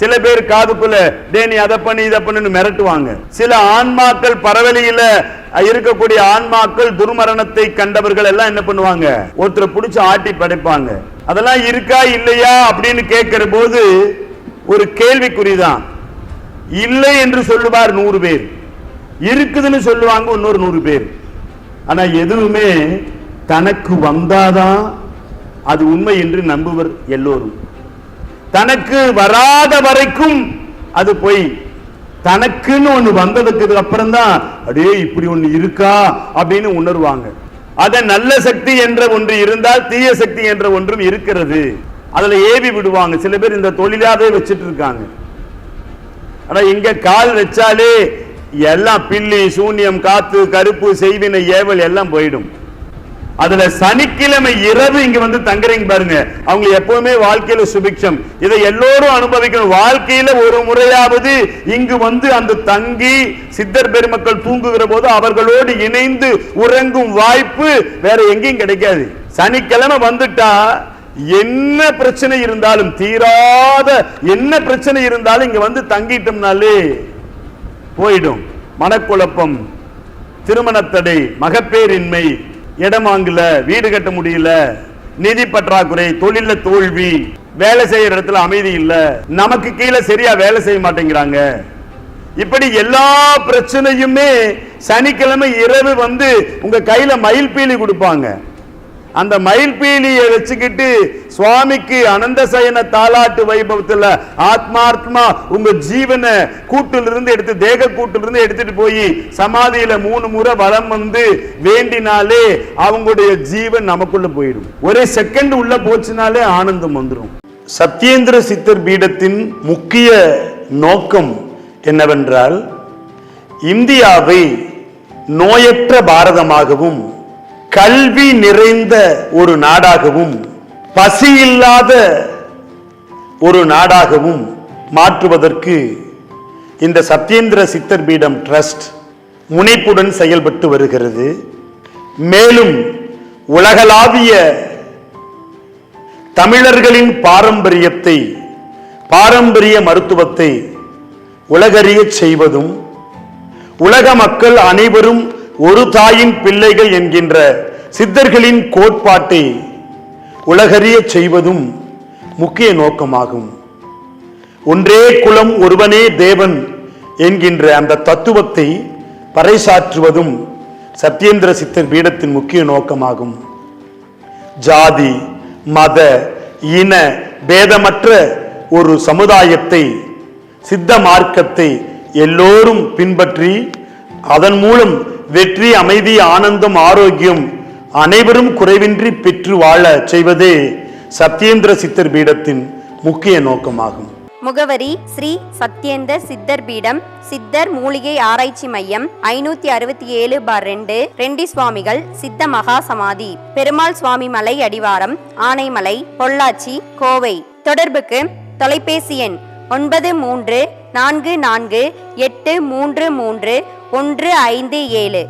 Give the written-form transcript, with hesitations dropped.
சில பேர் காதுக்குள்ள நீ அதை பண்ணி இதை பண்ணு மிரட்டுவாங்க. சில ஆன்மாக்கள் பரவலியில இருக்கக்கூடிய ஆன்மாக்கள் துர்மரணத்தை கண்டவர்கள் எல்லாம் என்ன பண்ணுவாங்க, ஒருத்தரை பிடிச்சு ஆட்டி படைப்பாங்க. அதெல்லாம் இருக்கா இல்லையா அப்படின்னு கேட்கிற போது ஒரு கேள்விக்குறிதான். இல்லை என்று சொல்லுவார் 100 பேர், இருக்குதுன்னு சொல்லுவாங்க இன்னொரு 100 பேர். ஆனா எதுவுமே தனக்கு வந்தாதான் அது உண்மை என்று நம்புவர் எல்லோரும். தனக்கு வராத வரைக்கும் அது போய், தனக்குன்னு ஒண்ணு வந்ததுக்கு அப்புறம் தான் அடே இப்படி ஒண்ணு இருக்கா அப்படின்னு உணர்வாங்க. அத நல்ல சக்தி என்ற ஒன்று இருந்தால் தீய சக்தி என்ற ஒன்றும் இருக்கிறது, அதுல ஏவி விடுவாங்க. சில பேர் இந்த தொழிலாவே வச்சிட்டு இருக்காங்க. ஆனா இங்க கால் வச்சாலே எல்லாம் பில்லி சூன்யம் காத்து கருப்பு செய்வினை ஏவல் எல்லாம் போயிடும். அதுல சனிக்கிழமை இரவு இங்க வந்து தங்குறீங்க பாருங்க, அவங்க எப்பவுமே வாழ்க்கையில சுபிக்ஷம். இதை எல்லோரும் அனுபவிக்கணும். வாழ்க்கையில ஒரு முறையாவது இங்கு வந்து அந்த தங்கி சித்தர் பெருமக்கள் தூங்குகிற போது அவர்களோடு இணைந்து உறங்கும் வாய்ப்பு வேற எங்கேயும் கிடைக்காது. சனிக்கிழமை வந்துட்டா என்ன பிரச்சனை இருந்தாலும், தீராத என்ன பிரச்சனை இருந்தாலும் இங்க வந்து தங்கிட்டோம்னாலே போயிடும். மனக்குழப்பம், திருமணத்தடை, மகப்பேரின்மை, இடம் வாங்கல, வீடு கட்ட முடியல, நிதி பற்றாக்குறை, தொழில தோல்வி, வேலை செய்யற இடத்துல அமைதி இல்ல, நமக்கு கீழே சரியா வேலை செய்ய மாட்டேங்கிறாங்க, இப்படி எல்லா பிரச்சனையுமே சனிக்கிழமை இரவு வந்து உங்க கையில மயில்பீலி கொடுப்பாங்க. அந்த மயில்பீலியை வச்சுக்கிட்டு சுவாமிக்கு அனந்த சயன தாலாட்டு வைபவத்தில் ஆத்மார்த்தமா உங்க ஜீவனை கூட்டிலிருந்து எடுத்து, தேக கூட்டிலிருந்து எடுத்துட்டு போய் சமாதியில 3 முறை வலம் வந்து வேண்டினாலே அவங்களுடைய ஜீவன் நமக்குள்ள போயிடும். ஒரே செகண்ட் உள்ள போச்சுனாலே ஆனந்தம் வந்துடும். சத்யேந்திர சித்தர் பீடத்தின் முக்கிய நோக்கம் என்னவென்றால், இந்தியாவை நோயற்ற பாரதமாகவும் கல்வி நிறைந்த ஒரு நாடாகவும் பசி இல்லாத ஒரு நாடாகவும் மாற்றுவதற்கு இந்த சத்யேந்திர சித்தர் பீடம் ட்ரஸ்ட் முனைப்புடன் செயல்பட்டு வருகிறது. மேலும் உலகளாவிய தமிழர்களின் பாரம்பரியத்தை, பாரம்பரிய மருத்துவத்தை உலகறிய செய்வதும், உலக மக்கள் அனைவரும் ஒரு தாயின் பிள்ளைகள் என்கின்ற சித்தர்களின் கோட்பாட்டை உலகறிய செய்வதும் முக்கிய நோக்கமாகும். ஒன்றே குலம் ஒருவனே தேவன் என்கின்ற அந்த தத்துவத்தை பறைசாற்றுவதும் சத்யேந்திர சித்தர் பீடத்தின் முக்கிய நோக்கமாகும். ஜாதி மத இன பேதமற்ற ஒரு சமுதாயத்தை, சித்த மார்க்கத்தை எல்லோரும் பின்பற்றி அதன் மூலம் வெற்றி, அமைதி, ஆனந்தம், ஆரோக்கியம் அனைவரும் குறைவின்றி பெற்று வாழ செய்வதே சத்யேந்திர சித்தர் பீடத்தின் முக்கிய நோக்கமாகும். முகவரி: ஸ்ரீ சத்யேந்தர் சித்தர் பீடம், சித்தர் மூலிகை ஆராய்ச்சி மையம், 567/2, ரெண்டி சுவாமிகள் சித்த மகா சமாதி, பெருமாள் சுவாமி மலை அடிவாரம், ஆனைமலை, பொள்ளாச்சி, கோவை. தொடர்புக்கு தொலைபேசி எண் 9344833157.